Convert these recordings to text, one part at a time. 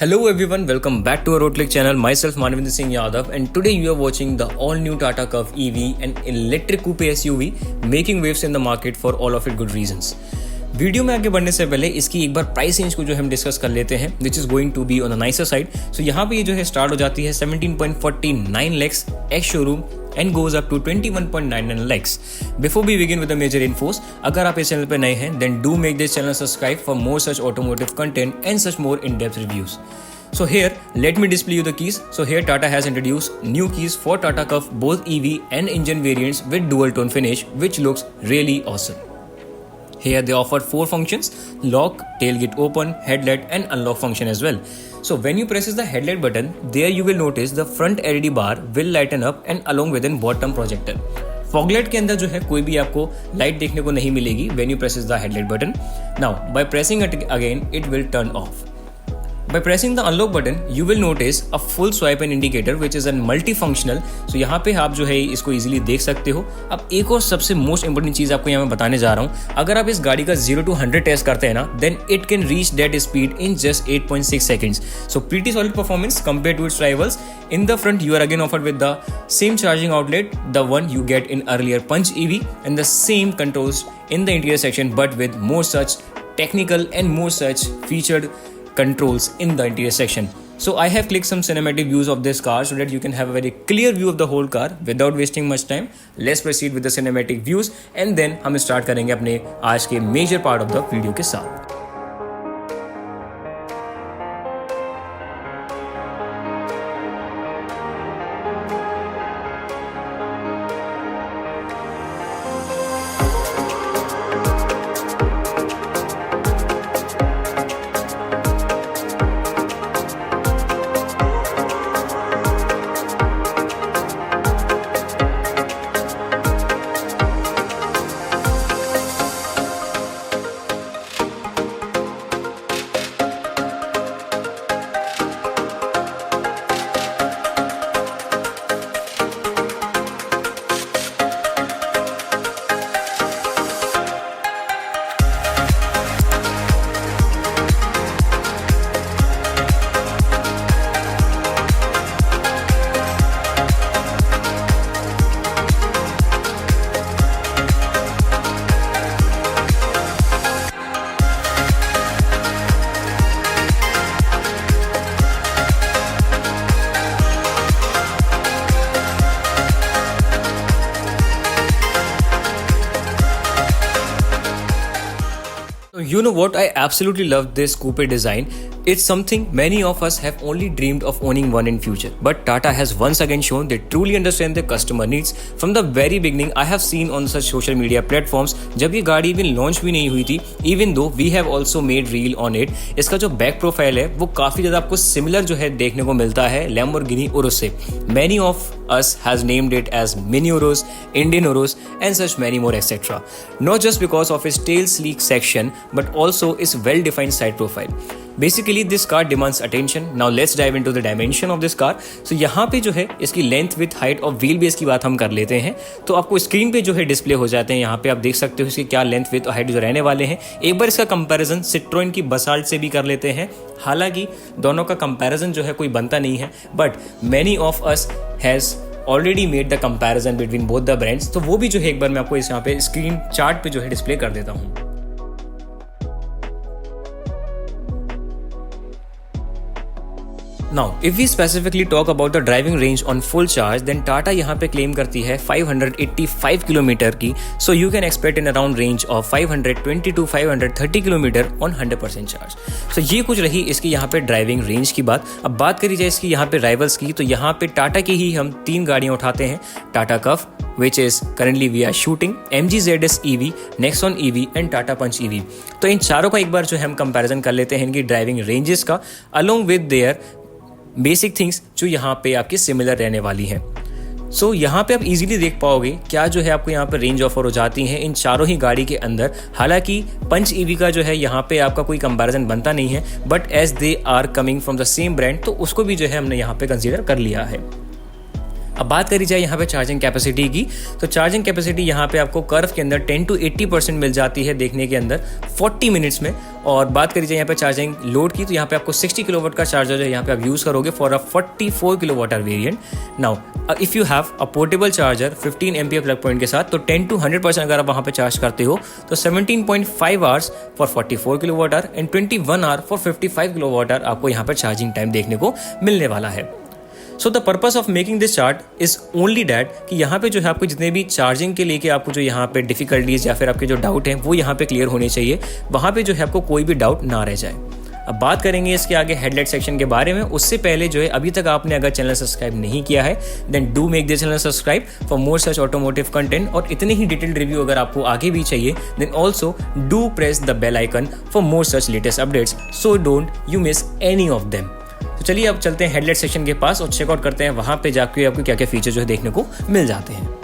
Hello everyone, welcome back to our Road Click channel. Myself Manvinder Singh Yadav, and today you are watching the all-new Tata Curve EV, an electric coupe SUV making waves in the market for all of its good reasons. Video में आगे बढ़ने से पहले इसकी एक बार price range को जो हम डिस्कस कर लेते हैं, which is going to be on the nicer side. So यहाँ पे ये जो है स्टार्ट हो जाती है 17.49 lakhs ex showroom and goes up to 21.99 lakhs. Before we begin with the major infos, अगर आप इस चैनल पे नए हैं then do make this channel subscribe for more such automotive content and such more in-depth reviews. So here, let me display you the keys. So here Tata has introduced new keys for Tata Curve, both EV and engine variants with dual tone finish, which looks really awesome. Here they offer 4 functions: lock, tailgate open, headlight and unlock function as well. So when you press the headlight button, there you will notice the front LED bar will lighten up and along with an bottom projector. Foglight के अंदर जो है कोई भी आपको light देखने को नहीं मिलेगी when you press the headlight button. Now by pressing it again, it will turn off. By pressing the unlock button, you will notice a full swipe and indicator which is a multifunctional. So यहाँ पे आप जो है इसको easily देख सकते हो. अब एक और सबसे most important चीज़ आपको यहाँ मैं बताने जा रहा हूँ. अगर आप इस गाड़ी का 0 to 100 टेस्ट करते हैं ना, then it can reach that speed in just 8.6 seconds. So pretty solid performance compared to its rivals. In the front, you are again offered with the same charging outlet, the one you get in earlier Punch EV, and the same controls in the interior section, but with more such technical and more such featured controls in the interior section. So I have clicked some cinematic views of this car so that you can have a very clear view of the whole car without wasting much time. Let's proceed with the cinematic views and then हम start करेंगे अपने आज के major part of the video के साथ. You know what? I absolutely love this coupe design. It's something many of us have only dreamed of owning one in future. But Tata has once again shown they truly understand the customer needs. From the very beginning, I have seen on such social media platforms, जब ये गाड़ी even launch भी नहीं हुई थी, even though we have also made reel on it, इसका जो back profile है वो काफी ज्यादा आपको सिमिलर जो है देखने को मिलता है Lamborghini Urus से. Many of us has named it as Mini Urus, Indian Urus and such many more etc. Not just because of its tail sleek section, but also its well-defined side profile. Basically, this car demands attention. Now let's dive into the dimension of this car. So यहाँ पे जो है इसकी length with height और wheel base की बात हम कर लेते हैं तो आपको स्क्रीन पे जो है डिस्प्ले हो जाते हैं. यहाँ पे आप देख सकते हो इसके क्या लेंथ विथ और हाइट जो रहने वाले हैं. एक बार इसका कंपैरिजन सिट्रोइन की बसाल्ट से भी कर लेते हैं. हालांकि दोनों का कंपैरिजन जो है कोई बनता नहीं है, but many of us has already made the comparison between both the brands. तो वो भी जो है एक बार मैं आपको इस यहाँ पे स्क्रीन चार्ट पे जो है डिस्प्ले कर देता हूँ. Now, if we specifically talk about the driving range on full charge, then Tata यहाँ पे claim करती है 585 किलोमीटर की. So you can expect in around range of 520 to 530 kilometre on 100% charge. So ये कुछ रही इसकी यहाँ पे ड्राइविंग रेंज की बात. अब बात करी जाए इसकी यहाँ पे राइवल्स की, तो यहाँ पे टाटा की ही हम 3 गाड़ियाँ उठाते हैं. Tata curve, which is currently we are shooting, MG ZS EV, Nexon EV and Tata Punch EV. तो इन चारों का एक बार जो है हम कंपैरिजन कर लेते हैं इनकी ड्राइविंग रेंजेस का along with their basic things जो यहाँ पे आपकी सिमिलर रहने वाली हैं. सो यहाँ पे आप इजीली देख पाओगे क्या जो है आपको यहाँ पे रेंज ऑफर हो जाती हैं इन चारों ही गाड़ी के अंदर. हालांकि पंच ईवी का जो है यहाँ पे आपका कोई कंपैरिजन बनता नहीं है, but as they are coming from the same brand तो उसको भी जो है हमने यहाँ पे कंसीडर कर लिया है. अब बात करी जाए यहाँ पे चार्जिंग कैपेसिटी की, तो चार्जिंग कैपेसिटी यहाँ पे आपको कर्व के अंदर 10 to 80% मिल जाती है देखने के अंदर 40 मिनट्स में। और बात करी जाए यहाँ पे चार्जिंग लोड की, तो यहाँ पे आपको 60 किलोवाट का चार्जर जो यहाँ पे आप यूज़ करोगे for a 44 kilowatt hour variant. Now if you have a portable charger 15 ampere plug point के साथ, तो 10 to 100% अगर आप वहाँ पे चार्ज करते हो तो 17.5 hours for 44 kilowatt hour and 21 hour for 55 kilowatt hour आपको यहाँ पर चार्जिंग टाइम देखने को मिलने वाला है। So the purpose of making this chart is only that कि यहाँ पे जो है आपको जितने भी चार्जिंग के लेके आपको जो यहाँ पे डिफिकल्टीज या फिर आपके जो डाउट हैं वो यहाँ पे क्लियर होने चाहिए, वहाँ पे जो है आपको कोई भी डाउट ना रह जाए। अब बात करेंगे इसके आगे हेडलाइट सेक्शन के बारे में। उससे पहले जो है अभी तक आपने अगर चैनल सब्सक्राइब नहीं किया है then do make this channel subscribe for more such automotive content. और इतने ही डिटेल्ड रिव्यू अगर आपको आगे भी चाहिए then also do press the bell icon for more such latest updates so don't you miss any of them. तो चलिए अब चलते हैं हेडलाइट सेक्शन के पास और चेकआउट करते हैं वहाँ पे जाके आपको क्या क्या फीचर जो है देखने को मिल जाते हैं।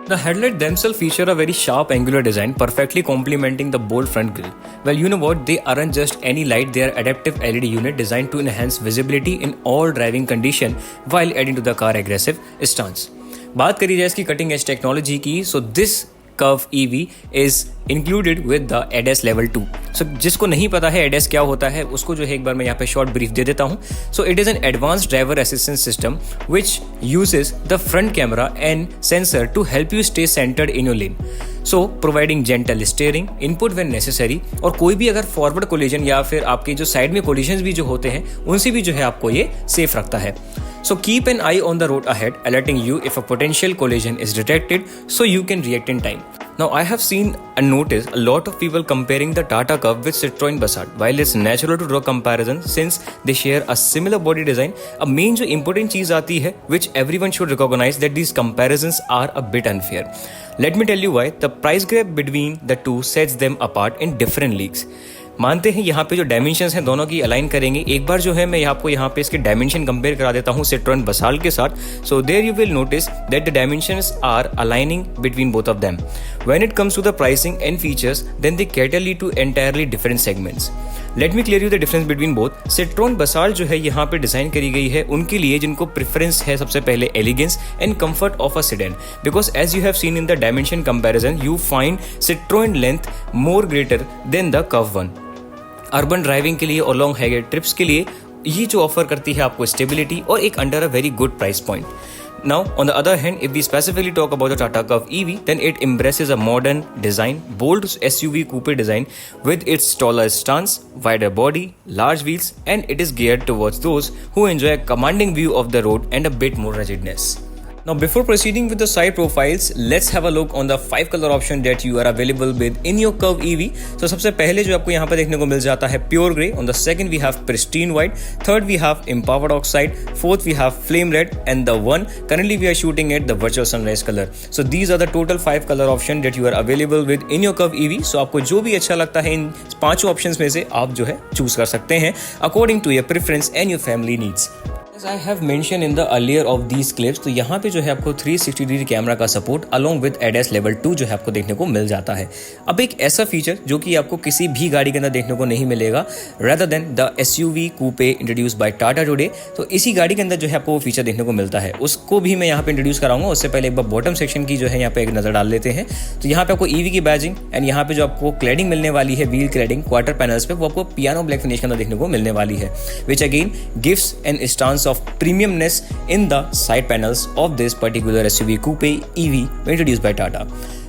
The headlight themselves feature a very sharp angular design, perfectly complementing the bold front grille. Well, you know what? They aren't just any light; they are adaptive LED unit designed to enhance visibility in all driving condition while adding to the car aggressive stance. बात करी जाए इसकी cutting edge technology की, so this Curve EV is included with the ADAS level 2. So जिसको नहीं पता है ADAS क्या होता है उसको जो है एक बार मैं यहाँ पे शॉर्ट ब्रीफ दे देता हूँ। So it is an advanced driver assistance system which uses the front camera and sensor to help you stay centered in your lane. So providing gentle steering, input when necessary, और कोई भी अगर forward collision या फिर आपके जो side में collision भी जो होते हैं उनसे भी जो है आपको ये सेफ रखता है। So keep an eye on the road ahead, alerting you if a potential collision is detected so you can react in time. Now I have seen and noticed a lot of people comparing the Tata Curve with Citroen Passat. While it's natural to draw comparison since they share a similar body design, a main जो important चीज़ आती है which everyone should recognize that these comparisons are a bit unfair. Let me tell you why. The price gap between the two sets them apart in different leagues. मानते हैं यहाँ पे जो dimensions हैं दोनों की अलाइन करेंगे। एक बार जो है मैं आपको यहाँ पे इसके डायमेंशन कंपेयर करा देता हूँ सिट्रोन बसाल्ट के साथ। So there you will notice that the dimensions are aligning between both of them. When it comes to the pricing and features then they cater to entirely different segments. Let me clear you the difference between both. Citroen Basalt जो है यहाँ पे design करी गई है उनके लिए जिनको प्रेफरेंस है सबसे पहले elegance and comfort of a sedan, because as you have seen in the dimension comparison you find Citroen length more greater than the Curvv one. Urban driving के लिए और लॉन्ग हाईवे ट्रिप्स के लिए ये जो ऑफर करती है आपको स्टेबिलिटी और एक under a very good price point. Now, on the other hand, if we specifically talk about the Tata Curve EV, then it embraces a modern design, bold SUV coupe design with its taller stance, wider body, large wheels, and it is geared towards those who enjoy a commanding view of the road and a bit more ruggedness. Now, before proceeding with the side profiles, let's have a look on the 5 color option that you are available with in your Curve EV. So, सबसे पहले जो आपको यहाँ पर देखने को मिल जाता है Pure Grey. On the second, we have Pristine White. Third, we have Empowered Oxide. Fourth, we have Flame Red. And the one currently we are shooting at the Virtual Sunrise color. So, these are the total 5 color option that you are available with in your Curve EV. So, आपको जो भी अच्छा लगता है इन पांचों options में से आप जो है चूज कर सकते हैं according to your preference and your family needs. As I have mentioned in the earlier of these clips, तो यहाँ पे जो है आपको 360 डिग्री कैमरा का support along with ADAS level 2 जो है आपको देखने को मिल जाता है। अब एक ऐसा फीचर जो कि आपको किसी भी गाड़ी के अंदर देखने को नहीं मिलेगा rather than the SUV coupe introduced by Tata today, तो इसी गाड़ी के अंदर जो है आपको वो फीचर देखने को मिलता है, उसको भी मैं यहाँ पे इंट्रोड्यूस कराऊंगा। उससे पहले एक बार बॉटम सेक्शन की जो है यहाँ पे एक नजर डाल लेते हैं। तो यहाँ पे आपको EV की बैजिंग एंड यहाँ पे जो आपको क्लैडिंग मिलने वाली है व्हील क्लैडिंग क्वार्टर पैनल्स पे, वो आपको पियानो ब्लैक फिनिश के अंदर देखने को मिलने वाली है, which again gives an stance of premiumness in the side panels of this particular SUV coupe EV introduced by Tata.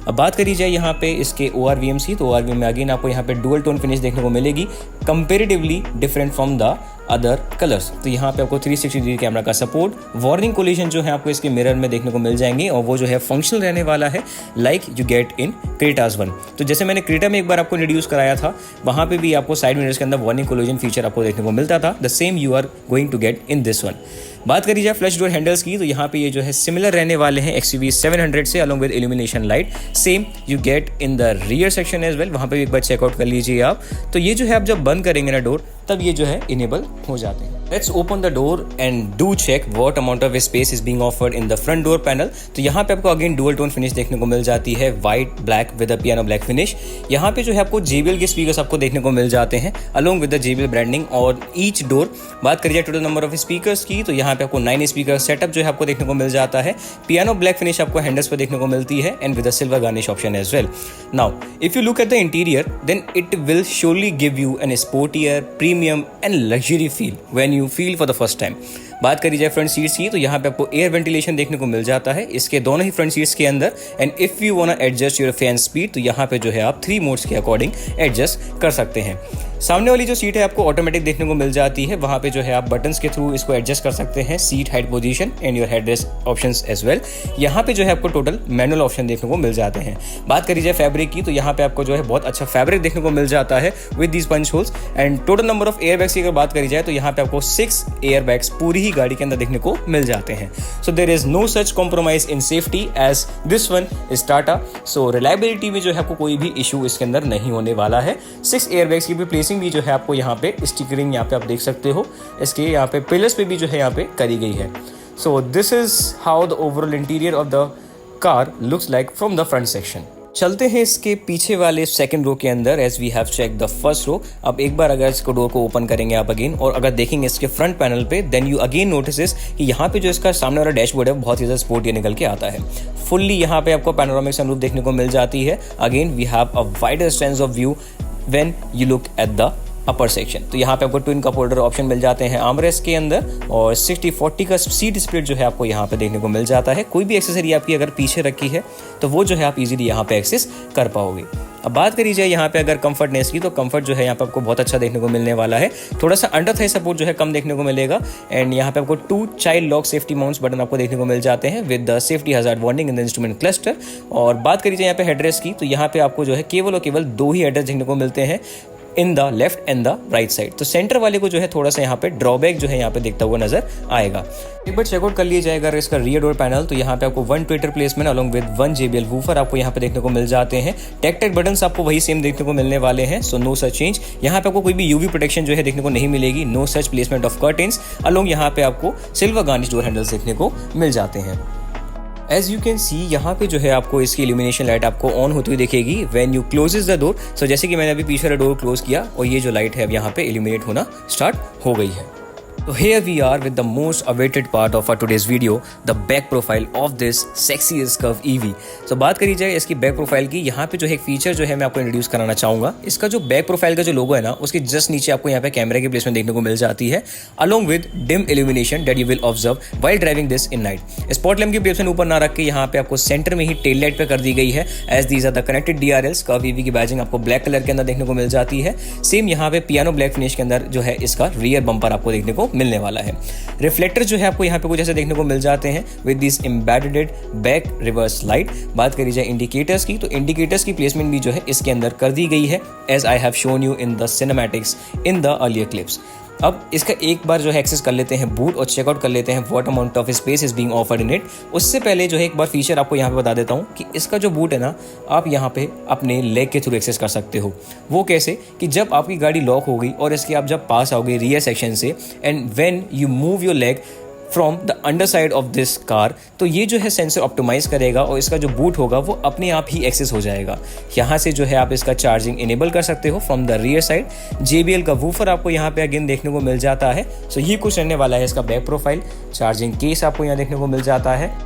अब बात करी जाए यहाँ पे इसके ORVM की, तो ORVM में अगेन आपको यहाँ पे डुअल टोन फिनिश देखने को मिलेगी comparatively different from the other colours. तो यहाँ पे आपको 360 डिग्री कैमरा का सपोर्ट, वार्निंग कोलिजन जो है आपको इसके मिरर में देखने को मिल जाएंगे और वो जो है फंक्शनल रहने वाला है like you get in Creta's one. तो जैसे मैंने क्रेटा में एक बार आपको इंट्रोड्यूस कराया था वहाँ पे भी आपको साइड मिरर्स के अंदर वार्निंग कोलिजन फीचर आपको देखने को मिलता था, the same you are going to get in this one. बात करी जाए फ्लैश डोर हैंडल्स की, तो यहाँ पे ये जो है सिमिलर रहने वाले हैं XUV 700 से along with illumination light, same you get in the rear section as well. वहाँ पे एक बार चेकआउट कर लीजिए आप। तो ये जो है आप जब बंद करेंगे ना डोर, तब ये जो है इनेबल हो जाते हैं। Let's open the door and do check what amount of space is being offered in the front door panel। तो यहाँ पे आपको अगेन डुअल टोन फिनिश देखने को मिल जाती है, white black with a piano black finish. यहाँ पे जो है आपको JBL के स्पीकर्स आपको देखने को मिल जाते हैं along with the JBL branding. और ईच डोर बात करिए टोटल नंबर ऑफ स्पीकर्स की, तो यहाँ पे आपको 9 स्पीकर सेटअप जो है आपको देखने को मिल जाता है। पियानो ब्लैक फिनिश आपको हैंडल्स पर देखने को मिलती है and with a silver garnish option as well. Now if you look at the interior then it will surely give you an sportier, premium and luxury feel when you feel for the first time. बात करी जाए front seats की, तो यहाँ पे आपको air ventilation देखने को मिल जाता है इसके दोनों ही फ्रंट सीट्स के अंदर। And if you want adjust your fan speed, तो यहाँ पे जो है आप 3 मोड्स के अकॉर्डिंग एडजस्ट कर सकते हैं। सामने वाली जो सीट है आपको ऑटोमेटिक देखने को मिल जाती है, वहाँ पे जो है आप बटन्स के थ्रू इसको एडजस्ट कर सकते हैं, seat height position and your headrest options as well. यहाँ पे जो है आपको टोटल मैनुअल ऑप्शन देखने को मिल जाते हैं। बात करी जाए फैब्रिक की, तो यहाँ पे आपको जो है बहुत अच्छा फैब्रिक देखने को मिल जाता है with these punch holes. And total number of airbags की अगर बात करी जाए, तो यहाँ पे आपको 6 एयर बैग्स पूरी ही गाड़ी के अंदर देखने को मिल जाते हैं। So there is no such compromise in safety as this one is Tata. So reliability में जो है आपको कोई भी इशू इसके अंदर नहीं होने वाला है। 6 एयर बैग्स की भी प्लेसिंग भी जो है आपको यहाँ पे स्टिकरिंग यहाँ पे आप देख सकते हो, इसके यहाँ पे पिलर्स पे भी जो है यहाँ पे करी गई है। So this is how the overall interior of the car looks like from the front section. चलते हैं इसके पीछे वाले सेकंड रो के अंदर as we have check the first row. अब एक बार अगर इसको डोर को ओपन करेंगे आप अगेन और अगर देखेंगे इसके फ्रंट पैनल पे, देन यू अगेन नोटिस कि यहाँ पे जो इसका सामने वाला डैशबोर्ड है बहुत ही ज़्यादा स्पोर्टी निकल के आता है। फुल्ली यहाँ पे आपको पैनोरामिक सनरूफ देखने को मिल जाती है। Again we have a wider strength of view when you look at the upper section. तो यहाँ पे आपको ट्विन कप होल्डर ऑप्शन मिल जाते हैं आर्मरेस्ट के अंदर, और 60-40 का सीट स्प्लिट जो है आपको यहाँ पे देखने को मिल जाता है। कोई भी एक्सेसरी आपकी अगर पीछे रखी है तो वो जो है आप इजीली यहाँ पे एक्सेस कर पाओगे। अब बात करी जाए यहाँ पे अगर कंफर्टनेस की, तो कंफर्ट जो है यहाँ पे आपको बहुत अच्छा देखने को मिलने वाला है। थोड़ा सा अंडर थाई सपोर्ट जो है कम देखने को मिलेगा। एंड यहाँ पे आपको 2 child lock safety mounts button आपको देखने को मिल जाते हैं with the safety hazard warning in the instrument cluster. और बात करी जाए यहाँ पे हेडरेस्ट की, तो यहाँ पे आपको जो है केवल और केवल 2 ही हेडरेस्ट देखने को मिलते हैं इन the left and the right side. तो सेंटर वाले को जो है थोड़ा सा यहाँ पे ड्रॉबैक जो है यहाँ पे देखता हुआ नजर आएगा। एक बार चेकआउट कर लिया जाएगा इसका रियर डोर पैनल, तो यहाँ पे आपको 1 Twitter placement along with 1 JBL woofer आपको यहाँ पे देखने को मिल जाते हैं। टेक बटन्स आपको वही सेम देखने को मिलने वाले हैं, सो नो सच चेंज। यहाँ पे आपको कोई भी यूवी प्रोटेक्शन जो है देखने को नहीं मिलेगी। No such placement of curtains along यहाँ पे आपको सिल्वर गार्निश डोर हैंडल्स देखने को मिल जाते हैं। एज यू कैन सी यहाँ पे जो है आपको इसकी इल्यूमिनेशन लाइट आपको ऑन होती हुई दिखेगी when you closes the door. So जैसे कि मैंने अभी पीछे वाला डोर क्लोज किया और ये जो लाइट है अब यहाँ पे इल्यूमिनेट होना स्टार्ट हो गई है। So here we are with the most awaited part of our today's video, the back profile of this sexiest curve EV। So बात करी जाए इसकी बैक प्रोफाइल की, यहाँ पे जो है एक फीचर जो है मैं आपको इंट्रोड्यूस कराना चाहूँगा। इसका जो बैक प्रोफाइल का जो लोगो है ना, उसके जस्ट नीचे आपको यहाँ पे कैमरे की प्लेसमेंट देखने को मिल जाती है along with dim illumination that you will observe while driving this in night। Spot lamp की प्लेसमेंट ऊपर ना रख के यहाँ पे आपको सेंटर में ही टेल लाइट पे कर दी गई है as these are the connected DRLs। Curvv EV की बैजिंग आपको ब्लैक कलर के अंदर देखने को मिल जाती है। सेम यहाँ पे पियानो ब्लैक फिनिश के अंदर जो है इसका रियर बम्पर आपको देखने को मिलने वाला है। रिफ्लेक्टर जो है आपको यहाँ पे कुछ ऐसे देखने को मिल जाते हैं with this embedded back reverse light. बात करी जाए इंडिकेटर्स की, तो इंडिकेटर्स की प्लेसमेंट भी जो है इसके अंदर कर दी गई है as I have shown you in the cinematics in the earlier clips. अब इसका एक बार जो है एक्सेस कर लेते हैं बूट और चेकआउट कर लेते हैं what amount of space is being offered in it. उससे पहले जो है एक बार फीचर आपको यहाँ पे बता देता हूँ कि इसका जो बूट है ना, आप यहाँ पे अपने लेग के थ्रू एक्सेस कर सकते हो। वो कैसे कि जब आपकी गाड़ी लॉक हो गई और इसके आप जब पास आओगे रियर सेक्शन से and when you move your leg from the under side of this car, तो ये जो है सेंसर ऑप्टिमाइज करेगा और इसका जो बूट होगा वो अपने आप ही एक्सेस हो जाएगा। यहाँ से जो है आप इसका चार्जिंग इनेबल कर सकते हो from the rear side. JBL का वूफर आपको यहाँ पे अगेन देखने को मिल जाता है। सो ये कुछ रहने वाला है इसका बैक प्रोफाइल। चार्जिंग केस आपको यहाँ देखने को मिल जाता है।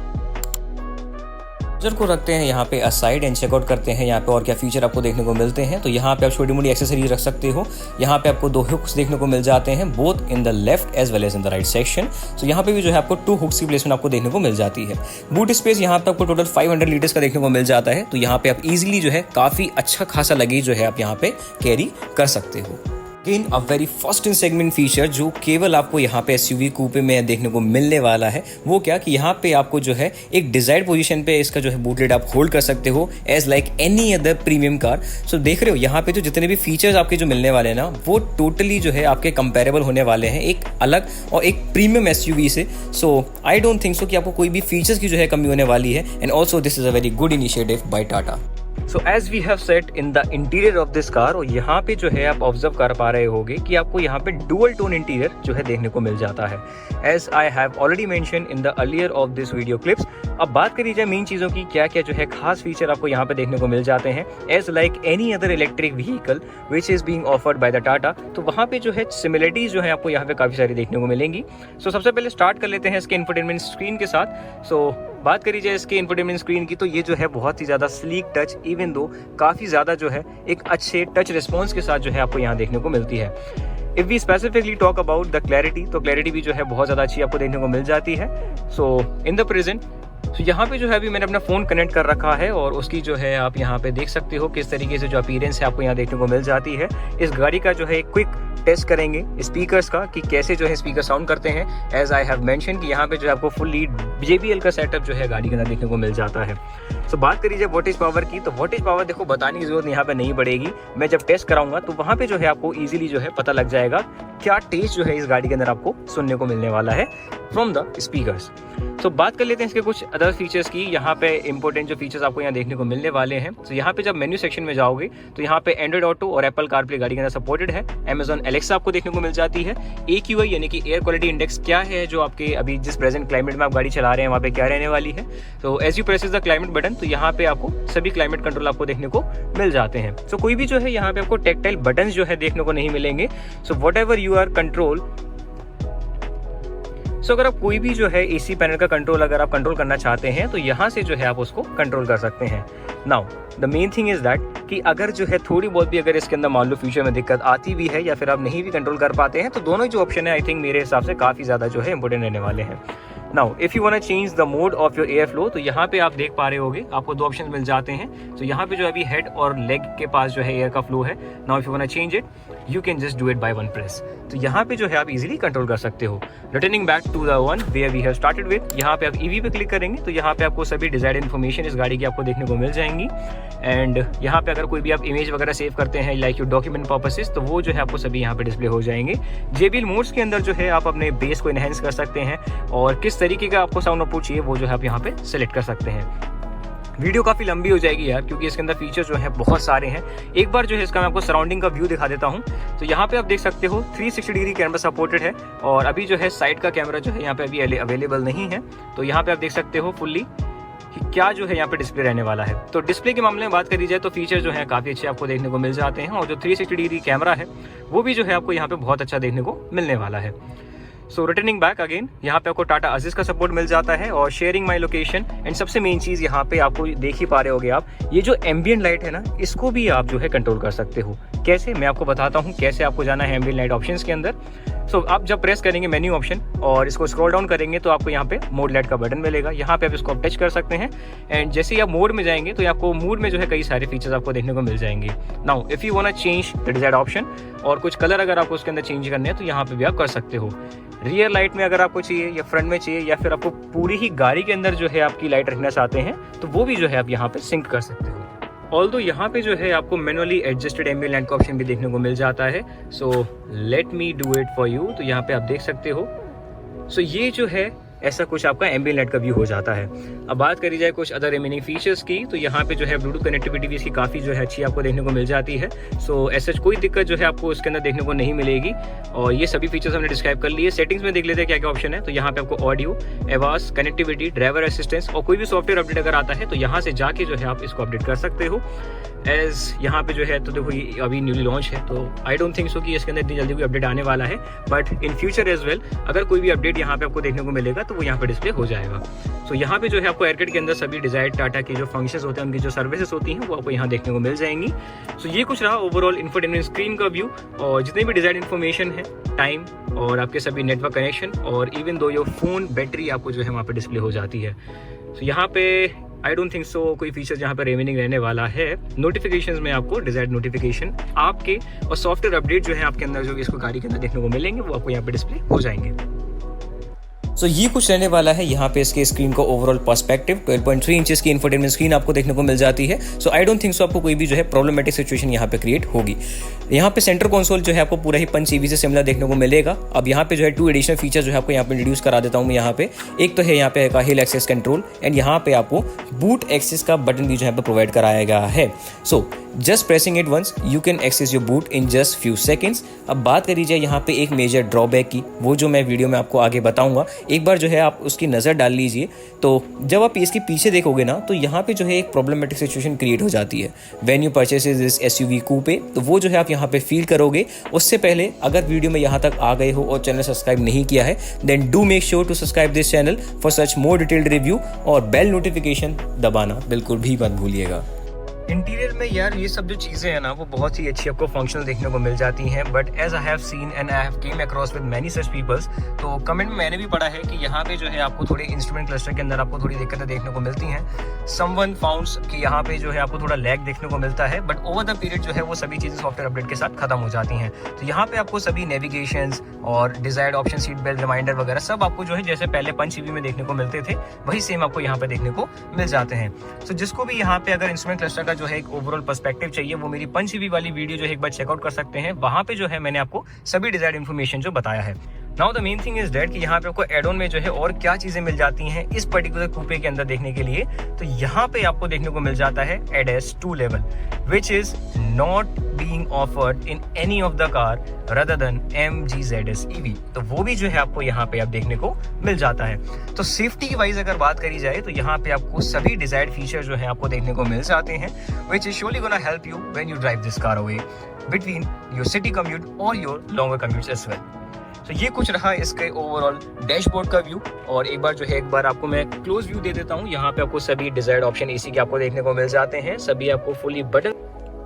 को रखते हैं यहाँ पे असाइड एंड चेकआउट करते हैं यहाँ पे और क्या फीचर आपको देखने को मिलते हैं। तो यहाँ पे आप छोटी मोटी एक्सेसरीज रख सकते हो। यहाँ पे आपको 2 हुक्स देखने को मिल जाते हैं both in the left as well as in the right section. So यहाँ पे भी जो है आपको 2 हुक्स की प्लेसमेंट आपको देखने को मिल जाती है। बूट स्पेस यहाँ पे आपको टोटल 500 लीटर्स का देखने को मिल जाता है। तो यहाँ पे आप इजीली जो है काफी अच्छा खासा लगेज जो है आप यहाँ पे कैरी कर सकते हो। Again a very first in segment feature जो केवल आपको यहाँ पे SUV कूपे में देखने को मिलने वाला है, वो क्या कि यहाँ पे आपको जो है एक डिजायर्ड पोजीशन पे इसका जो है बूट लिड आप होल्ड कर सकते हो as like any other premium car. So देख रहे हो यहाँ पे जो जितने भी फीचर्स आपके जो मिलने वाले हैं ना, वो टोटली जो है आपके कंपेरेबल होने वाले हैं एक अलग और एक प्रीमियम SUV से। सो आई डोंट थिंक सो कि आपको कोई भी फीचर्स की जो है कमी होने वाली है। And also this is a very good initiative by Tata. So as we have set in the interior of this car, और यहाँ पे जो है आप ऑब्जर्व कर पा रहे होंगे कि आपको यहाँ पे डुअल टोन इंटीरियर जो है देखने को मिल जाता है, as I have already mention in the earlier of this video clips. अब बात करी जाए मेन चीज़ों की, क्या क्या जो है खास फीचर आपको यहाँ पे देखने को मिल जाते हैं as like any other electric vehicle which is being offered by the Tata. तो वहाँ पे जो है सिमिलरिटीज जो है आपको यहाँ पे काफ़ी सारी देखने को मिलेंगी। सो सबसे पहले स्टार्ट कर लेते हैं इसके इंफोटेनमेंट स्क्रीन के साथ। सो बात करी जाए इसके इंफोटेनमेंट स्क्रीन की, तो ये जो है बहुत ही ज़्यादा स्लीक टच, इवन दो काफ़ी ज़्यादा जो है एक अच्छे टच रिस्पॉन्स के साथ जो है आपको यहाँ देखने को मिलती है। If we specifically talk about the clarity, तो क्लैरिटी भी जो है बहुत ज़्यादा अच्छी आपको देखने को मिल जाती है। सो इन द प्रेजेंट, तो यहाँ पे जो है अभी मैंने अपना फ़ोन कनेक्ट कर रखा है और उसकी जो है आप यहाँ पे देख सकते हो किस तरीके से जो अपीयरेंस है आपको यहाँ देखने को मिल जाती है। इस गाड़ी का जो है एक क्विक टेस्ट करेंगे स्पीकर्स का कि कैसे जो है स्पीकर साउंड करते हैं। एज आई हैव मेंशन कि यहाँ पे जो है आपको फुल्ली JBL का सेटअप जो है गाड़ी के अंदर देखने को मिल जाता है। सो बात करी जाए वोटेज पावर की, तो वोटेज पावर देखो बताने की जरूरत यहाँ पे नहीं पड़ेगी, मैं जब टेस्ट कराऊंगा तो वहाँ पे जो है आपको ईजिली जो है पता लग जाएगा क्या टेस्ट जो है इस गाड़ी के अंदर आपको सुनने को मिलने वाला है फ्रॉम द स्पीकर्स। तो बात कर लेते हैं इसके कुछ अदर फीचर्स की। यहाँ पे इंपॉर्टेंट जो फीचर्स आपको यहाँ देखने को मिलने वाले हैं, तो यहाँ पे जब मेन्यू सेक्शन में जाओगे तो यहाँ पे एंड्रॉइड ऑटो और एप्पल कारप्ले गाड़ी के अंदर सपोर्टेड है। Amazon Alexa आपको देखने को मिल जाती है। AQI यानी कि एयर क्वालिटी इंडेक्स क्या है, जो आपके अभी जिस प्रेजेंट क्लाइमेट में आप गाड़ी चला रहे हैं वहाँ पे क्या रहने वाली है। तो as you press the climate button, तो यहाँ पे आपको सभी क्लाइमेट कंट्रोल आपको देखने को मिल जाते हैं। तो कोई भी जो है यहाँ पे आपको टेक्टाइल बटन जो है देखने को नहीं मिलेंगे। So whatever you are control, so अगर आप कोई भी जो है AC पैनल का कंट्रोल अगर आप कंट्रोल करना चाहते हैं तो यहाँ से जो है आप उसको कंट्रोल कर सकते हैं। Now the main thing is that कि अगर जो है थोड़ी बहुत भी अगर इसके अंदर मान लो फ्यूचर में दिक्कत आती भी है या फिर आप नहीं भी कंट्रोल कर पाते हैं, तो दोनों जो ऑप्शन है आई थिंक मेरे हिसाब से काफ़ी ज़्यादा जो है इंपॉर्टेंट रहने वाले हैं। Now if you want to change the mode of your airflow, तो यहाँ पे आप देख पा रहे होगे आपको दो ऑप्शन मिल जाते हैं। तो यहाँ पे जो अभी हेड और लेग के पास जो है एयर का फ्लो है। Now if you want to change it you can just do it by one press. तो यहाँ पे जो है आप इजीली कंट्रोल कर सकते हो। Returning back to the one where we have started with, यहाँ पे आप EV पे क्लिक करेंगे तो यहाँ पे आपको सभी डिजायर्ड इन्फॉर्मेशन इस गाड़ी की आपको देखने को मिल जाएंगी। एंड यहाँ पे अगर कोई भी आप इमेज वगैरह सेव करते हैं लाइक योर डॉक्यूमेंट पर्पसेस, तो वो जो है आपको सभी यहाँ पे डिस्प्ले हो जाएंगे। JBL मोड्स के अंदर जो है आप अपने बेस को इनहेंस कर सकते हैं और किस तरीके का आपको साउंड आउटपुट चाहिए वो जो है आप यहाँ पे सेलेक्ट कर सकते हैं। वीडियो काफ़ी लंबी हो जाएगी यार, क्योंकि इसके अंदर फीचर जो है बहुत सारे हैं। एक बार जो है इसका मैं आपको सराउंडिंग का व्यू दिखा देता हूँ। तो यहाँ पे आप देख सकते हो 360 डिग्री कैमरा सपोर्टेड है और अभी जो है साइड का कैमरा जो है यहाँ पे अभी अवेलेबल नहीं है। तो यहाँ पे आप देख सकते हो फुल्ली कि क्या जो है यहाँ पे डिस्प्ले रहने वाला है। तो डिस्प्ले के मामले में बात करी जाए तो फीचर जो है काफ़ी अच्छे आपको देखने को मिल जाते हैं और जो 360 डिग्री कैमरा है वो भी जो है आपको यहाँ पे बहुत अच्छा देखने को मिलने वाला है। सो रिटर्निंग बैक अगेन, यहाँ पे आपको टाटा अजीज का सपोर्ट मिल जाता है और शेयरिंग माई लोकेशन। एंड सबसे मेन चीज़ यहाँ पे आपको देख ही पा रहे होगे आप, ये जो एम्बियंट लाइट है ना, इसको भी आप जो है कंट्रोल कर सकते हो। कैसे, मैं आपको बताता हूँ कैसे आपको जाना है एम्बियंट लाइट ऑप्शंस के अंदर। सो आप जब प्रेस करेंगे मेन्यू ऑप्शन और इसको स्क्रॉल डाउन करेंगे तो आपको यहाँ पे मोड लाइट का बटन मिलेगा। यहाँ पे आप इसको टच कर सकते हैं एंड जैसे ही आप मोड में जाएंगे तो आपको मूड में जो है कई सारे फीचर्स आपको देखने को मिल जाएंगे। Now if you want to change the desired option और कुछ कलर अगर आपको उसके अंदर चेंज करने हैं तो यहाँ पे भी आप कर सकते हो। रियर लाइट में अगर आपको चाहिए या फ्रंट में चाहिए या फिर आपको पूरी ही गाड़ी के अंदर जो है आपकी लाइट रखना चाहते हैं तो वो भी जो है आप यहाँ पे सिंक कर सकते हो। ऑल्दो यहाँ पे जो है आपको मैनुअली एडजस्टेड एम्बियंट लाइट का ऑप्शन भी देखने को मिल जाता है। So let me do it for you. तो यहाँ पे आप देख सकते हो। सो ये जो है ऐसा कुछ आपका एम्बियंट लाइट का व्यू हो जाता है। अब बात करी जाए कुछ अदर रिमेनिंग फीचर्स की, तो यहाँ पे जो है ब्लूटूथ कनेक्टिविटी भी इसकी काफ़ी जो है अच्छी आपको देखने को मिल जाती है। सो ऐसा कोई दिक्कत जो है आपको इसके अंदर देखने को नहीं मिलेगी और ये सभी फीचर्स हमने डिस्क्राइब कर लिए। सेटिंग्स में देख लेते हैं क्या क्या ऑप्शन है। तो यहाँ पे आपको ऑडियो, आवाज, कनेक्टिविटी, ड्राइवर असिस्टेंस और कोई भी सॉफ्टवेयर अपडेट अगर आता है तो यहाँ से जाके जो है आप इसको अपडेट कर सकते हो। एज यहाँ पे जो है तो देखो ये अभी न्यूली लॉन्च है तो आई डोंट थिंक सो कि इसके अंदर इतनी जल्दी कोई अपडेट आने वाला है, but in future as well अगर कोई भी अपडेट यहाँ पे आपको देखने को मिलेगा तो वो यहाँ पे डिस्प्ले हो जाएगा। सो यहाँ पे जो है आपको एयरकिट के अंदर सभी डिजायर्ड टाटा के जो फंक्शंस होते हैं, उनकी जो सर्विसेज होती हैं वो आपको यहाँ देखने को मिल जाएंगी। सो ये कुछ रहा ओवरऑल इंफोटेनमेंट स्क्रीन का व्यू और जितने भी डिजायर्ड इन्फॉर्मेशन है, टाइम और आपके सभी नेटवर्क कनेक्शन और even though your phone battery आपको जो है वहाँ पे डिस्प्ले हो जाती है। सो यहाँ पे आई डोंट थिंक सो कोई फीचर जहाँ पर रिमेनिंग रहने वाला है। नोटिफिकेशंस में आपको डिजायर्ड नोटिफिकेशन आपके और सॉफ्टवेयर अपडेट जो है आपके अंदर जो इसको गाड़ी के अंदर देखने को मिलेंगे वो आपको यहाँ पे डिस्प्ले हो जाएंगे। सो ये कुछ रहने वाला है यहाँ पे इसके स्क्रीन का ओवरऑल पर्सपेक्टिव। 12.3 इंचेस की इंफोटेनमेंट स्क्रीन आपको देखने को मिल जाती है। सो आई डोंट थिंक सो आपको कोई भी जो है प्रॉब्लमेटिक सिचुएशन यहाँ पे क्रिएट होगी। यहाँ पे सेंटर कंसोल जो है आपको पूरा ही पंच ईवी से सिमिलर देखने को मिलेगा। अब यहाँ पे जो है 2 एडिशनल फीचर जो है आपको यहाँ पे इंट्रोड्यूस करा देता हूँ मैं यहाँ पे। एक तो है यहाँ पे हिल एक्सेस कंट्रोल एंड यहाँ पे आपको बूट एक्सेस का बटन भी जो है प्रोवाइड कराया गया है। So just pressing it once you can access your boot in just few seconds. अब बात करी जाए यहाँ पे एक मेजर ड्रॉबैक की, वो जो मैं वीडियो में आपको आगे बताऊंगा, एक बार जो है आप उसकी नज़र डाल लीजिए। तो जब आप इसके पीछे देखोगे ना तो यहाँ पे जो है एक प्रॉब्लमेटिक सिचुएशन क्रिएट हो जाती है when you purchase this SUV coupe. तो वो जो है आप यहाँ पे फील करोगे। उससे पहले अगर वीडियो में यहाँ तक आ गए हो और चैनल सब्सक्राइब नहीं किया है then do make sure to subscribe this channel for such more detailed review, और बेल नोटिफिकेशन दबाना बिल्कुल भी मत भूलिएगा। इंटीरियर में यार ये सब जो चीज़ें हैं ना वो बहुत ही अच्छी आपको फंक्शनल देखने को मिल जाती हैं, but as I have seen and I have came across with many such peoples, तो कमेंट में मैंने भी पढ़ा है कि यहाँ पे जो है आपको थोड़े इंस्ट्रूमेंट क्लस्टर के अंदर आपको थोड़ी दिक्कतें देखने को मिलती हैं। समवन फाउंड्स कि यहाँ पे जो है आपको थोड़ा लैग देखने को मिलता है, बट ओवर द पीरियड जो है वो सभी चीज़ें सॉफ्टवेयर अपडेट के साथ खत्म हो जाती हैं। तो यहाँ पे आपको सभी नेविगेशंस और desired option, seat belt reminder वगैरह सब आपको जो है जैसे पहले पंच ईवी में देखने को मिलते थे वही सेम आपको यहाँ पे देखने को मिल जाते हैं। तो जिसको भी यहाँ पे अगर इंस्ट्रूमेंट क्लस्टर का जो है एक ओवरऑल पर्सपेक्टिव चाहिए वो मेरी पंच ईवी वाली वीडियो जो है एक बार चेकआउट कर सकते हैं। वहां पे जो है मैंने आपको सभी डिजायर्ड इन्फॉर्मेशन जो बताया है। Now the main thing is that कि यहाँ पे आपको एड ऑन में जो है और क्या चीजें मिल जाती हैं इस पर्टिकुलर कूपे के अंदर देखने के लिए। तो यहाँ पे आपको देखने को मिल जाता है ADAS 2 level which is not being offered in any of the car rather than MG ZS EV। तो वो भी जो है आपको यहाँ पे आप देखने को मिल जाता है। तो सेफ्टी की वाइज अगर बात करी जाए तो यहाँ पे आपको सभी डिजायर्ड फीचर जो है आपको देखने को मिल जाते हैं which is surely gonna help you when you drive this car away between your city commute or your longer commutes as well। तो ये कुछ रहा इसके ओवरऑल डैशबोर्ड का व्यू, और एक बार आपको मैं क्लोज व्यू दे देता हूँ। यहाँ पे आपको सभी डिजायर्ड ऑप्शन एसी के आपको देखने को मिल जाते हैं, सभी आपको फुली बटन।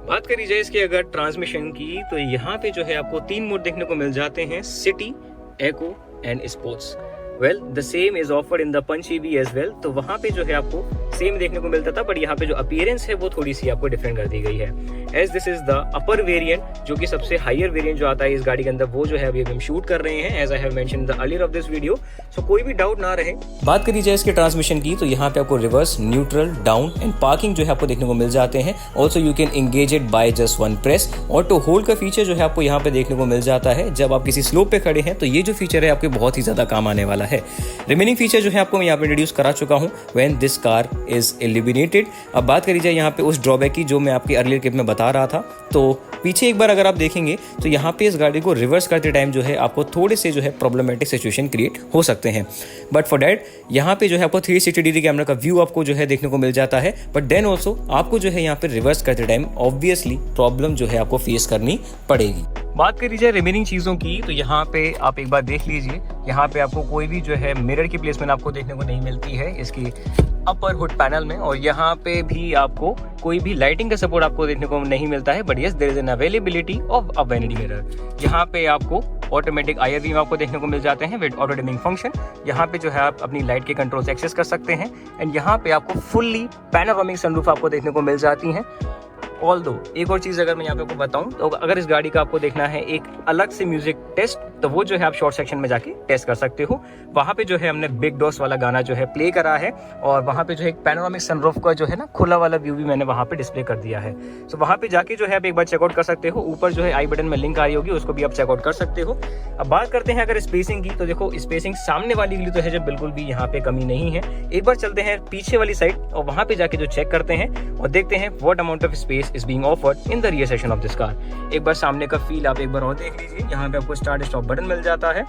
बात करी जाए इसके अगर ट्रांसमिशन की तो यहाँ पे जो है आपको 3 मोड देखने को मिल जाते हैं, city, eco and sports. Well the same is offered in the Punch EV as well. तो वहाँ पे जो है आपको सेम देखने को मिलता था, बट यहाँ पे जो अपीयरेंस है वो थोड़ी सी आपको डिफरेंट कर दी गई है। As this is the upper variant, जो कि सबसे हायर वेरिएंट जो आता है इस गाड़ी के अंदर, वो जो है अभी हम शूट कर रहे हैं as I have mentioned the earlier of this video. So कोई भी डाउट ना रहे। बात करी जाए इसके ट्रांसमिशन की तो यहाँ पे आपको reverse, neutral, down and parking जो है आपको देखने को मिल जाते हैं। Also you can engage it by just 1 press. Auto hold का फीचर जो है आपको यहाँ पे देखने को मिल जाता है। जब आप किसी स्लोप पे खड़े हैं तो ये जो फीचर है आपके बहुत ही ज्यादा काम आने वाला है। रिमेनिंग फीचर जो है आपको मैं यहाँ पे इंट्रोड्यूस करा चुका हूँ when this car is illuminated. अब बात करी जाए यहाँ पे उस ड्रॉबैक की जो मैं आपके अर्लियर क्लिप में बता रहा था, तो पीछे एक बार अगर आप देखेंगे तो यहाँ पे इस गाड़ी को रिवर्स करते टाइम जो है आपको थोड़े से जो है प्रॉब्लमेटिक सिचुएशन क्रिएट हो सकते हैं। बट फॉर डैट यहाँ पे जो है आपको 360 डिग्री कैमरा का व्यू आपको जो है देखने को मिल जाता है। बट देन ऑल्सो आपको जो है यहाँ पे रिवर्स करते टाइम ऑब्वियसली प्रॉब्लम जो है आपको फेस करनी पड़ेगी। बात करी जाए रिमेनिंग चीज़ों की तो यहाँ पे आप एक बार देख लीजिए, यहाँ पे आपको कोई भी जो है मिरर की प्लेसमेंट आपको देखने को नहीं मिलती है इसकी अपर हुड पैनल में, और यहाँ पे भी आपको कोई भी लाइटिंग का सपोर्ट आपको देखने को नहीं मिलता है। But yes there is an availability of a vanity mirror. यहाँ पे आपको ऑटोमेटिक आईआर बीम आपको देखने को मिल जाते हैं विद ऑटो डिमिंग फंक्शन। यहाँ पे जो है आप अपनी लाइट के कंट्रोल से एक्सेस कर सकते हैं। एंड यहाँ पे आपको फुल्ली पैनोरामिक सनरूफ आपको देखने को मिल जाती हैं। ऑल्दो एक और चीज़ अगर मैं यहाँ पे आपको बताऊं तो अगर इस गाड़ी का आपको देखना है एक अलग से म्यूजिक टेस्ट तो वो जो है आप शॉर्ट सेक्शन में जाके टेस्ट कर सकते हो। वहाँ पे जो है हमने बिग डॉस वाला गाना जो है प्ले करा है, और वहाँ पे जो है एक पैनोरामिक सनरूफ का जो है ना खुला वाला व्यू भी मैंने वहाँ पे डिस्प्ले कर दिया है। तो वहाँ पे जाके जो है आप एक बार चेकआउट कर सकते हो। ऊपर जो है आई बटन में लिंक आ रही होगी, उसको भी आप चेकआउट कर सकते हो। अब बात करते हैं अगर स्पेसिंग की, तो देखो स्पेसिंग सामने वाली के लिए तो है जो बिल्कुल भी यहाँ पे कमी नहीं है। एक बार चलते हैं पीछे वाली साइड और वहाँ पे जाके जो चेक करते हैं और देखते हैं what amount of space is being offered in the rear section of this car. एक बार सामने का फील आप एक बार और देख लीजिए। यहाँ पे आपको स्टार्ट स्टॉप बटन मिल जाता है।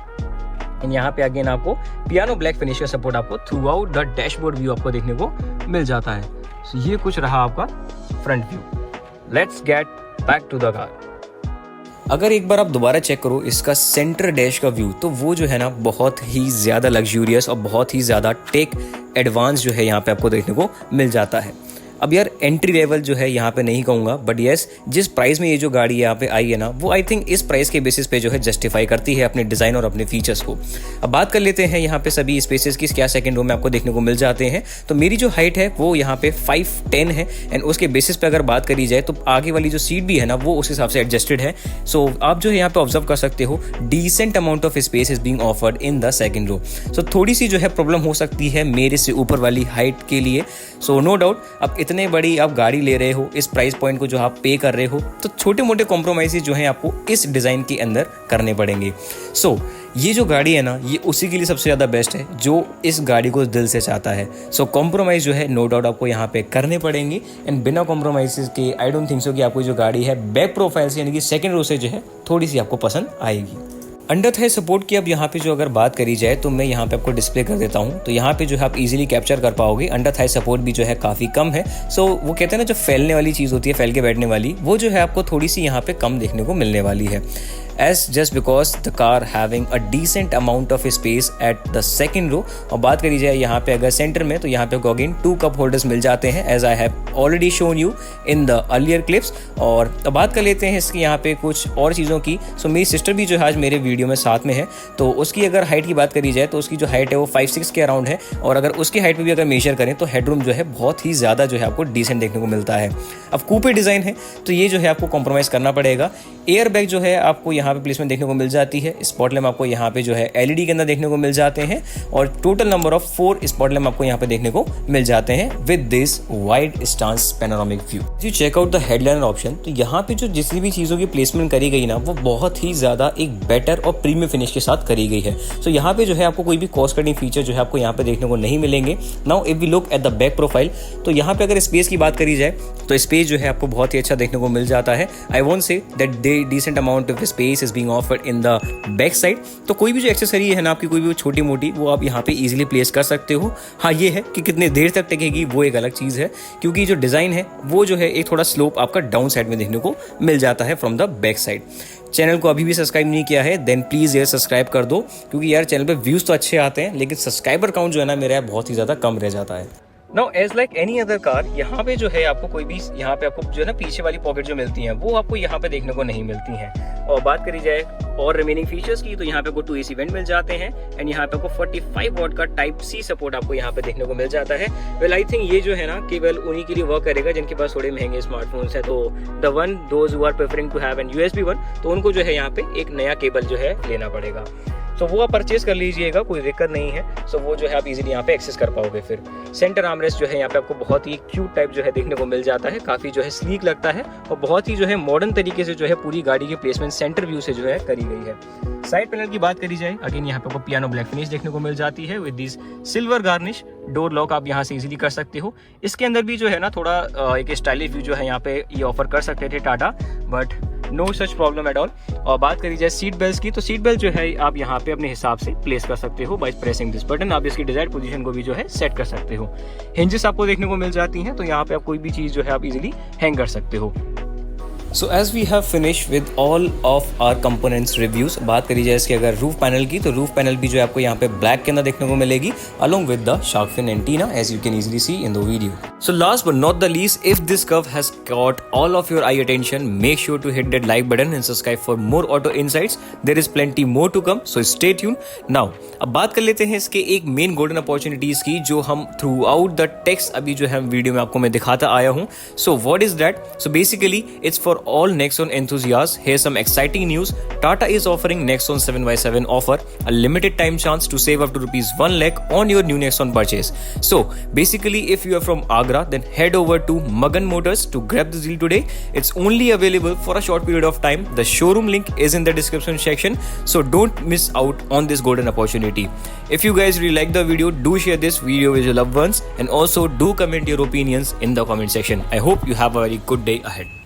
एंड यहाँ पे अगेन आपको पियानो ब्लैक फिनिश का सपोर्ट आपको through out the dashboard view आपको देखने को मिल जाता है। So, ये कुछ रहा आपका front view. Let's get back to the car. अगर एक बार आप दोबारा चेक करो इसका सेंटर डैश का व्यू, तो वो जो है ना बहुत ही ज़्यादा लग्जूरियस और बहुत ही ज़्यादा टेक एडवांस जो है यहाँ पे आपको देखने को मिल जाता है। अब यार एंट्री लेवल जो है यहाँ पे नहीं कहूँगा, बट येस जिस प्राइस में ये जो गाड़ी यहाँ पे आई है ना, वो आई थिंक इस प्राइस के बेसिस पे जो है जस्टिफाई करती है अपने डिज़ाइन और अपने फीचर्स को। अब बात कर लेते हैं यहाँ पे सभी स्पेसेस की, क्या सेकंड रो में आपको देखने को मिल जाते हैं। तो मेरी जो हाइट है वो यहाँ पे 5'10" है एंड उसके बेसिस पे अगर बात करी जाए तो आगे वाली जो सीट भी है ना वो उस हिसाब से एडजस्टेड है। सो आप जो है यहाँ पे ऑब्जर्व कर सकते हो decent amount of space is being offered in the second row. So थोड़ी सी जो है प्रॉब्लम हो सकती है मेरे से ऊपर वाली हाइट के लिए। सो नो डाउट अब इतने बड़ी आप गाड़ी ले रहे हो, इस प्राइस पॉइंट को जो आप पे कर रहे हो, तो छोटे मोटे कॉम्प्रोमाइज़ जो हैं आपको इस डिज़ाइन के अंदर करने पड़ेंगे। सो ये जो गाड़ी है ना, ये उसी के लिए सबसे ज़्यादा बेस्ट है जो इस गाड़ी को दिल से चाहता है। सो कॉम्प्रोमाइज़ जो है नो डाउट आपको यहाँ पे करने पड़ेंगे एंड बिना कॉम्प्रोमाइज़ के आई डोंट थिंक सो कि आपको जो गाड़ी है बैक प्रोफाइल से यानी कि सेकंड रो से जो है थोड़ी सी आपको पसंद आएगी। अंडर थाई सपोर्ट की अब यहाँ पे जो अगर बात करी जाए तो मैं यहाँ पे आपको डिस्प्ले कर देता हूँ, तो यहाँ पे जो है आप इजीली कैप्चर कर पाओगे। अंडर थाई सपोर्ट भी जो है काफ़ी कम है। सो वो कहते हैं ना जो फैलने वाली चीज़ होती है, फैल के बैठने वाली, वो जो है आपको थोड़ी सी यहाँ पे कम देखने को मिलने वाली है। as just because the car having a decent amount of space at the second row। और बात करी जाए यहाँ पे अगर सेंटर में, तो यहाँ पे आपको अगेन 2 कप होल्डर्स मिल जाते हैं as I have already shown you in the earlier clips। और अब बात कर लेते हैं इसकी यहाँ पे कुछ और चीज़ों की। सो मेरी सिस्टर भी जो है आज मेरे वीडियो में साथ में है, तो उसकी अगर हाइट की बात करी जाए तो उसकी जो हाइट है वो 5'6" के अराउंड है। और अगर उसकी हाइट पर भी अगर मेजर करें तो हेडरूम जो है बहुत ही ज़्यादा जो है आपको डिसेंट देखने को मिलता है। अब कूपे डिज़ाइन है तो ये जो है आपको कॉम्प्रोमाइज़ करना पड़ेगा। एयर बैग जो है आपको यहाँ पे प्लेसमेंट देखने को मिल जाती है। स्पॉट लैम्प आपको यहाँ पे जो है एलईडी के अंदर देखने को मिल जाते हैं और total number of 4 spot lamp आपको यहाँ पे देखने को मिल जाते हैं with this wide stance panoramic view. You check out the headliner option, तो यहाँ पे जो जितनी भी चीज़ों की प्लेसमेंट करी गई ना वो बहुत ही ज़्यादा एक बेटर और प्रीमियम फिनिश के साथ करी गई है। सो यहाँ पे जो है आपको कोई भी कॉस्ट कटिंग फीचर जो है आपको यहाँ पे देखने को नहीं मिलेंगे। Now if we look at the back profile, तो यहाँ पे अगर स्पेस की बात करी जाए तो स्पेस जो है आपको बहुत ही अच्छा देखने को मिल जाता है। I won't say that decent amount of space is being offered in the back side. तो कोई भी जो एक्सेसरी है ना आपकी, कोई भी छोटी मोटी, वो आप यहाँ पे इजीली प्लेस कर सकते हो। हाँ ये है कि कितने देर तक टिकेगी वो एक अलग चीज़ है, क्योंकि जो डिज़ाइन है वो जो है एक थोड़ा स्लोप आपका डाउन साइड में देखने को मिल जाता है from the back side. Channel को अभी भी सब्सक्राइब नहीं किया है देन प्लीज़ यार सब्सक्राइब कर दो, क्योंकि यार चैनल पे व्यूज़ तो अच्छे आते हैं लेकिन सब्सक्राइबर काउंट जो है ना मेरा बहुत ही ज़्यादा कम रह जाता है। Now as like any other car, यहाँ पे जो है आपको कोई भी यहाँ पे आपको जो है ना पीछे वाली पॉकेट जो मिलती हैं वो आपको यहाँ पे देखने को नहीं मिलती हैं। और बात करी जाए और रिमेनिंग फीचर्स की, तो यहाँ पे आपको 2 AC वेंट मिल जाते हैं एंड यहाँ पे आपको 45 वॉट का टाइप C सपोर्ट आपको यहाँ पे देखने को मिल जाता है। वेल आई थिंक ये जो है ना केवल उन्हीं के लिए वर्क करेगा जिनके पास थोड़े महंगे स्मार्टफोन्स हैं। तो the one those who are preferring to have an USB 1, तो उनको जो है यहाँ पे एक नया केबल जो है लेना पड़ेगा। सो वो आप परचेज कर लीजिएगा, कोई दिक्कत नहीं है। सो वो जो है आप इजीली यहाँ पे एक्सेस कर पाओगे। फिर सेंटर आर्मरेस्ट जो है यहाँ पे आपको बहुत ही क्यूट टाइप जो है देखने को मिल जाता है, काफ़ी जो है स्लीक लगता है और बहुत ही जो है मॉडर्न तरीके से जो है पूरी गाड़ी की प्लेसमेंट सेंटर व्यू से जो है करी गई है। साइड पैनल की बात करी जाए, अगेन यहाँ पे आपको पियानो ब्लैक फिनिश देखने को मिल जाती है with this silver garnish. Door lock आप यहाँ से इजीली कर सकते हो। इसके अंदर भी जो है ना थोड़ा एक स्टाइलिश व्यू जो है यहाँ पे ये ऑफर कर सकते थे Tata, but no such problem at all. और बात करी जाए सीट बेल्ट की, तो सीट बेल्ट जो है आप यहाँ पे अपने हिसाब से प्लेस कर सकते हो बाय प्रेसिंग दिस बटन। आप इसकी डिजायर्ड पोजीशन को भी जो है सेट कर सकते हो। हिंजेस आपको देखने को मिल जाती हैं, तो यहाँ पे आप कोई भी चीज़ जो है आप इजीली हैंग कर सकते हो। So as we have finish with all of our components reviews, बात करी जाए इसके अगर रूफ पैनल की, तो रूफ पैनल भी जो है आपको यहाँ पे ब्लैक के अंदर देखने को मिलेगी along with the shark fin antenna as you can easily see in the video. So last but not the least, if this curve has caught all of your eye attention, make sure to hit that like button and subscribe for more auto insights. There is plenty more to come, so stay tuned. Now अब बात कर लेते हैं इसके एक main golden opportunities की, जो हम थ्रू आउट द टेक्स्ट अभी जो है वीडियो में आपको मैं दिखाता आया हूँ। So what is that? So basically it's for all Nexon enthusiasts. Here's some exciting news. Tata is offering Nexon 7x7 offer, a limited time chance to save up to rupees 1 lakh on your new Nexon purchase. So basically, if you are from Agra, then head over to Magan Motors to grab this deal today. It's only available for a short period of time. The showroom link is in the description section, so don't miss out on this golden opportunity. If you guys really like the video, do share this video with your loved ones and also do comment your opinions in the comment section. I hope you have a very good day ahead.